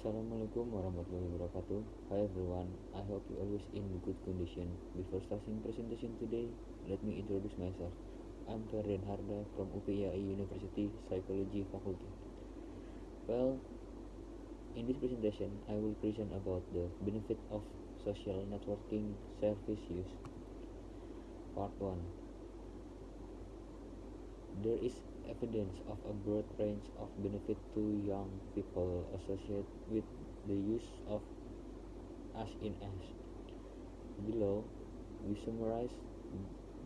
Assalamualaikum warahmatullahi wabarakatuh. Hi everyone, I hope you always in good condition. Before starting presentation today, let me introduce myself. I'm Ferdian Harda from UPIAI University Psychology Faculty. Well, in this presentation, I will present about the benefit of social networking service use. Part 1. There is evidence of a broad range of benefit to young people associated with the use of as in as. Below, we summarize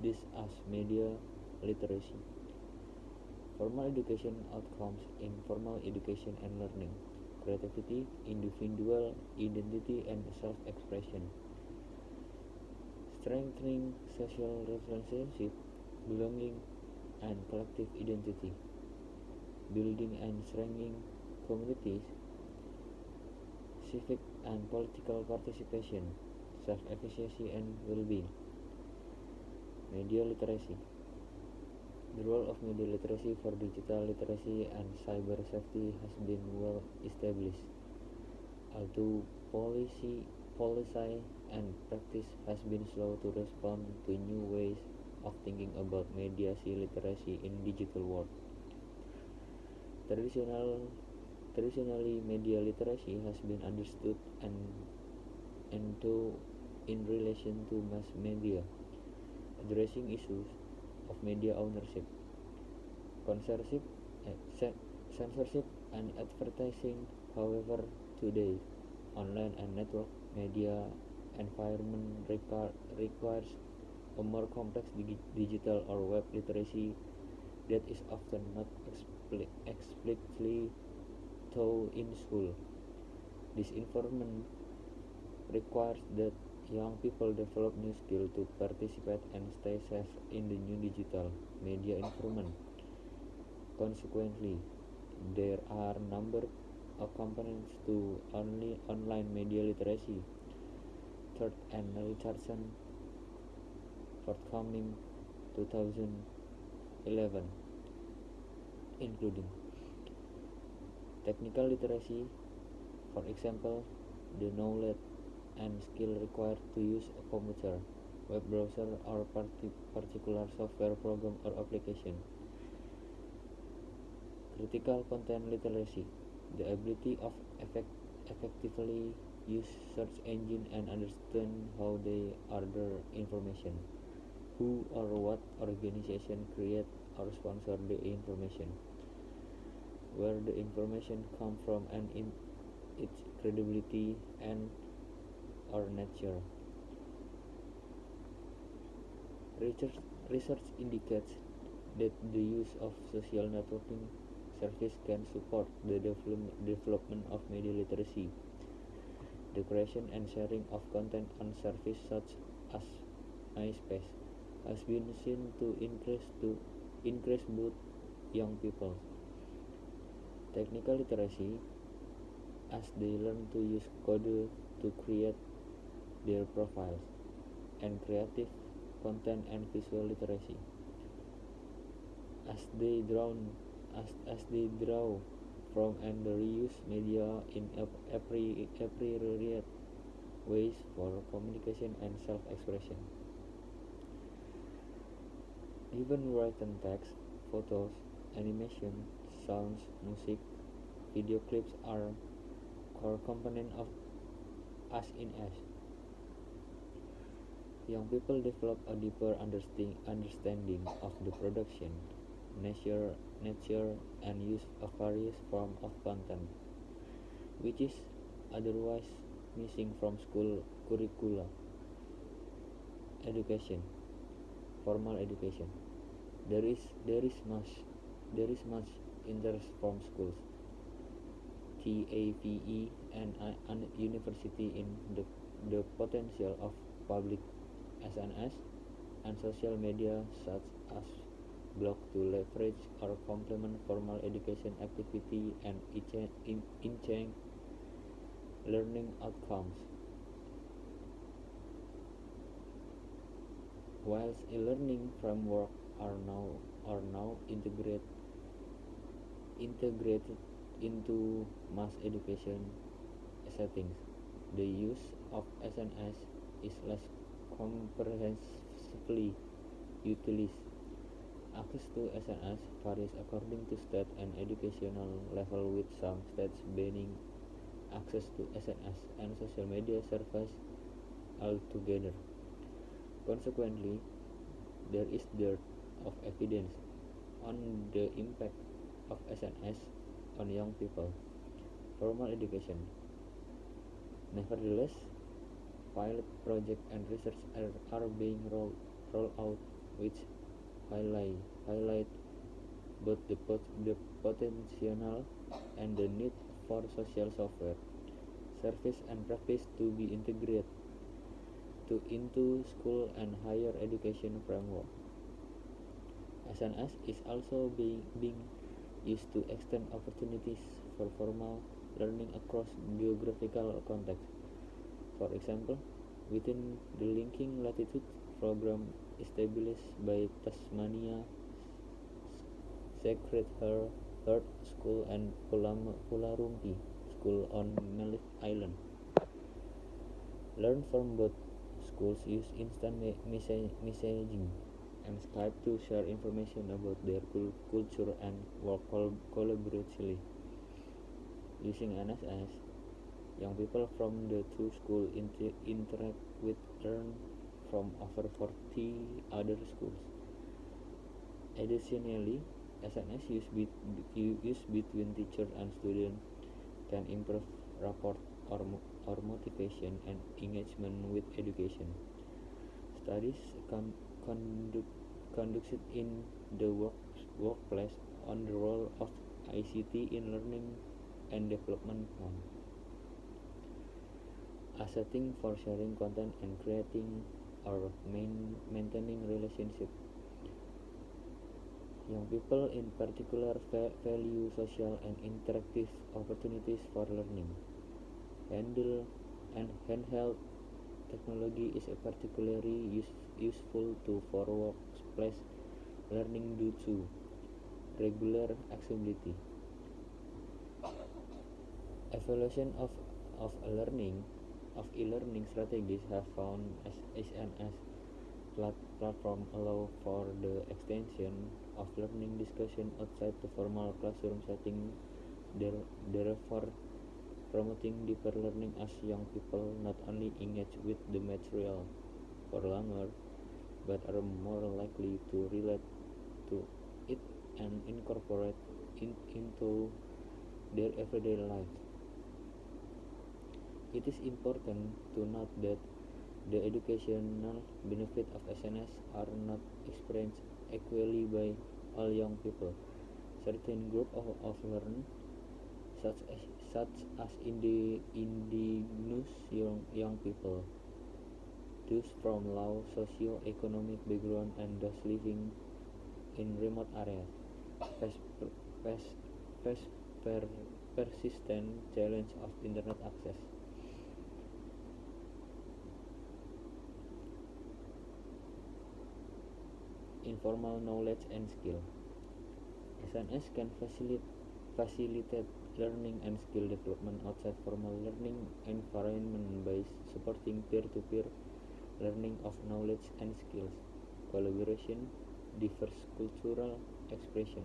this as media literacy. Formal education outcomes in formal education and learning, creativity, individual identity and self-expression, strengthening social relationship, belonging and collective identity, building and strengthening communities, civic and political participation, self-efficacy and well-being. Media literacy. The role of media literacy for digital literacy and cyber safety has been well established, although policy and practice has been slow to respond to new ways of thinking about media literacy in digital world. Traditionally, media literacy has been understood and to in relation to mass media, addressing issues of media ownership, censorship, censorship and advertising. However, today, online and network media environment requires a more complex digital or web literacy that is often not explicitly taught in school. This environment requires that young people develop new skills to participate and stay safe in the new digital media environment. Consequently, there are a number of components to online media literacy. Third and Richardson, forthcoming 2011, including technical literacy, for example, the knowledge and skill required to use a computer, web browser, or particular software program or application. Critical content literacy, the ability of effectively use search engine and understand how they order information, who or what organization create or sponsor the information, where the information come from and in its credibility and or nature. Research indicates that the use of social networking service can support the development of media literacy. The creation and sharing of content on services such as MySpace has been seen to increase both young people technical literacy as they learn to use code to create their profiles, and creative content and visual literacy as they draw from and reuse media in appropriate ways for communication and self-expression. Even written text, photos, animation, sounds, music, video clips are core component of as in as. Young people develop a deeper understanding of the production, nature, and use of various forms of content, which is otherwise missing from school curricula. Education, formal education. There is much interest from schools, TAPE, and university in the potential of public SNS and social media such as blog to leverage or complement formal education activity and enhance learning outcomes. Whilst e-learning framework are now integrated into mass education, settings. The use of SNS is less comprehensively utilized. Access to SNS varies according to state and educational level, with some states banning access to SNS and social media services altogether. Consequently, there is dearth of evidence on the impact of SNS on young people. Formal education. Nevertheless, pilot projects and research are being rolled out which highlight both the potential and the need for social software, service and practice to be integrated into school and higher education framework. SNS is also being used to extend opportunities for formal learning across geographical contexts. For example, within the Linking Latitude program established by Tasmania Sacred Heart School and Pularumpi School on Malif Island. Learn from both schools use instant messaging and Skype to share information about their culture and work collaboratively. Using NSS, young people from the two schools interact with learn from over 40 other schools. Additionally, SNS used between teacher and student can improve rapport or motivation and engagement with education. Studies conducted in the workplace on the role of ICT in learning and development found. A setting for sharing content and creating or maintaining relationships. Young people in particular value social and interactive opportunities for learning. Handheld technology is particularly useful for workplace learning due to regular accessibility. Evaluation of e-learning strategies have found SNS platform allow for the extension of learning discussion outside the formal classroom setting, therefore promoting deeper learning as young people not only engage with the material for longer, but are more likely to relate to it and incorporate it into their everyday lives. It is important to note that the educational benefits of SNS are not experienced equally by all young people. Certain groups of learners, such as indigenous young people, those from low socio-economic background and those living in remote areas, face persistent challenge of internet access. Informal knowledge and skill. SNS can facilitate learning and skill development outside formal learning environment by supporting peer-to-peer learning of knowledge and skills, collaboration, diverse cultural expression.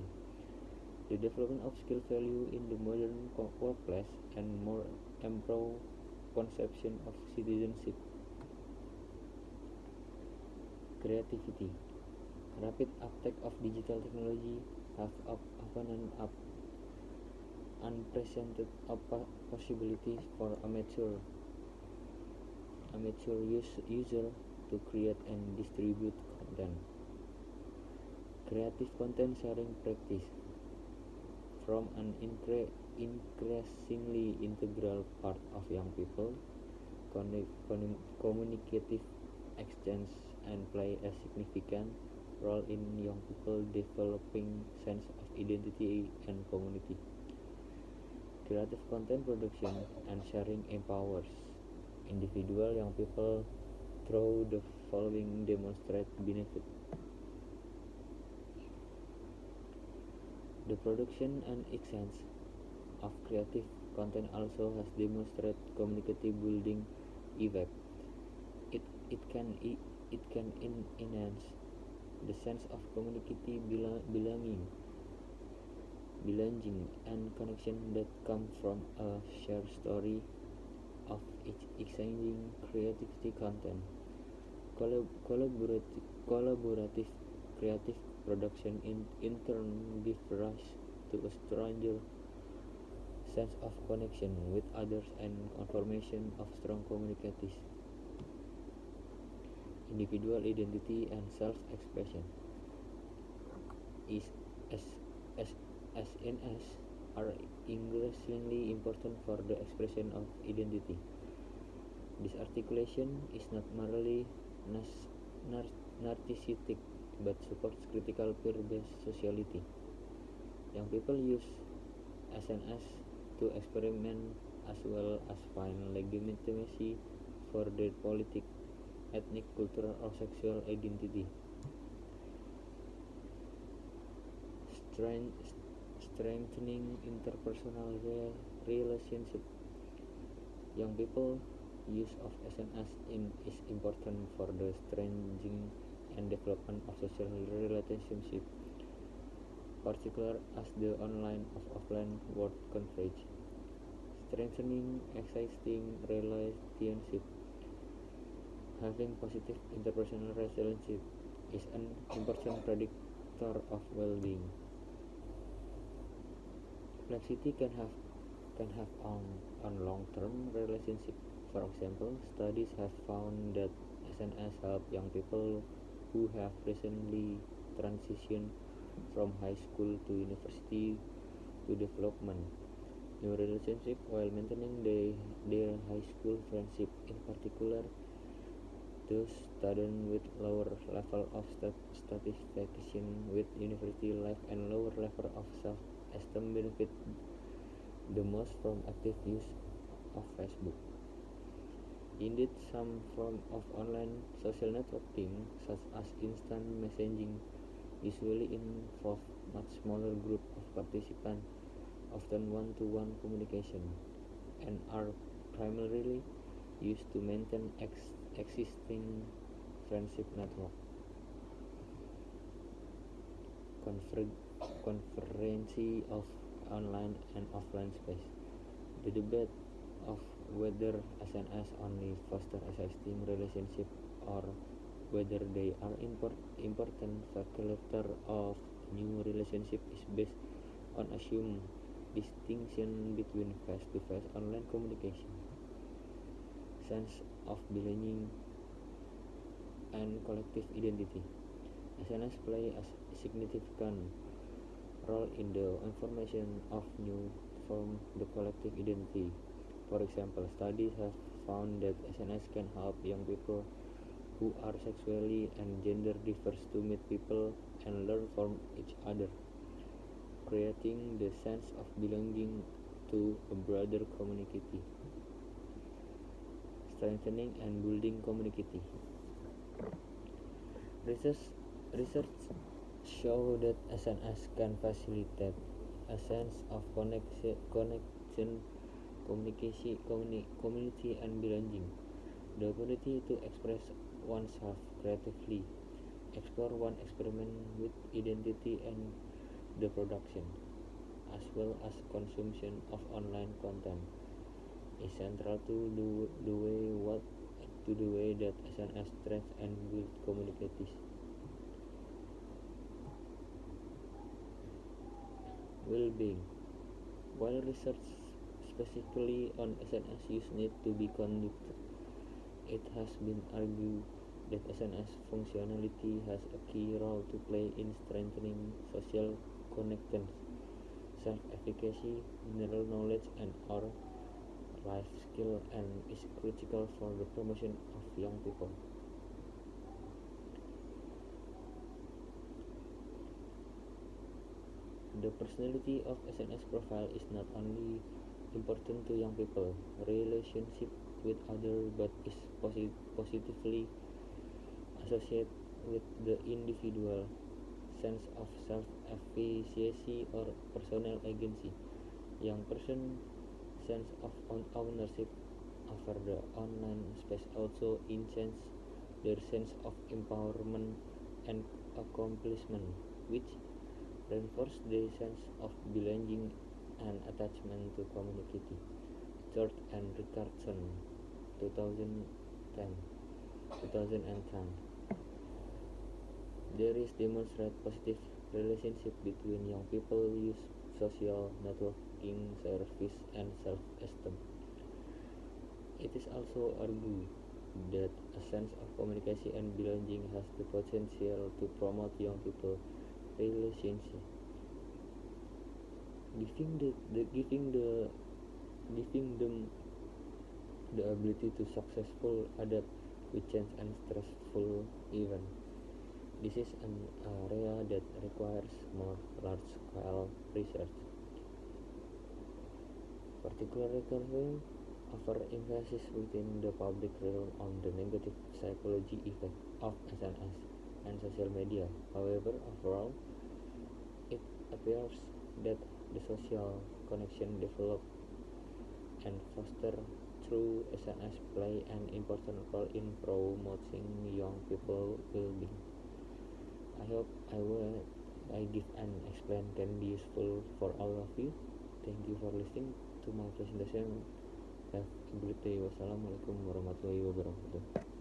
The development of skill value in the modern workplace and more improve conception of citizenship. Creativity. Rapid uptake of digital technology have opened up unprecedented possibilities for amateur user to create and distribute content. Creative content sharing practice from an increasingly integral part of young people communicative exchange and play a significant role in young people developing sense of identity and community. Creative content production and sharing empowers individual young people through the following demonstrate benefit. The production and exchange of creative content also has demonstrated community building effect. It, it can it can enhance the sense of community belonging and connection that come from a shared story of exchanging creativity content. Collaborative creative production in turn give rise to a stronger sense of connection with others and confirmation of strong communities, individual identity and self-expression. Is as as SNS are increasingly important for the expression of identity. This articulation is not merely narcissistic but supports critical peer-based sociality. Young people use SNS to experiment as well as find legitimacy for their political, ethnic, cultural, or sexual identity. Strengthening interpersonal relationship. Young people use of SNS is important for the strengthening and development of social relationship, particularly as the online of offline world converge. Strengthening existing relationship. Having positive interpersonal relationship is an important predictor of well-being. Complexity can have on long-term relationship. For example, studies have found that SNS help young people who have recently transitioned from high school to university to development new relationship while maintaining their high school friendship. In particular, those students with lower level of satisfaction with university life and lower level of self-esteem benefit the most from active use of Facebook. Indeed, some form of online social networking, such as instant messaging, usually involve much smaller group of participants, often one-to-one communication, and are primarily used to maintain existing friendship network. Convergence of online and offline space. The debate of whether SNS only foster existing relationship or whether they are important facilitator of new relationship is based on assumed distinction between face-to-face online communication, sense of belonging, and collective identity. SNS play a significant role in the information of new form the collective identity. For example, studies have found that SNS can help young people who are sexually and gender diverse to meet people and learn from each other, creating the sense of belonging to a broader community, strengthening and building community. Research show that SNS can facilitate a sense of connection, community and belonging. The ability to express oneself creatively, explore one experiment with identity and the production, as well as consumption of online content, is central to the way that SNS trains and builds communities. Well-being. While research specifically on SNS use need to be conducted, it has been argued that SNS functionality has a key role to play in strengthening social connections, self-efficacy, general knowledge, and or life skill, and is critical for the promotion of young people. The personality of SNS profile is not only important to young people relationship with others but is positively associated with the individual sense of self-efficacy or personal agency. young person sense of ownership over the online space also enhances their sense of empowerment and accomplishment, which reinforce their sense of belonging and attachment to community. George and Richardson, 2010, 2010. There is demonstrate positive relationship between young people use social networking service and self-esteem. It is also argued that a sense of communication and belonging has the potential to promote young people relationship, giving giving them the ability to successful adapt with change and stressful event. This is an area that requires more large-scale research, particularly over emphasis within the public realm on the negative psychology effect of SNS and social media. However, overall, it appears that the social connection developed and fostered through SNS play an important role in promoting young people well-being. I hope I give and explain can be useful for all of you. Thank you for listening to my presentation. Have a good day. Wassalamualaikum warahmatullahi wabarakatuh.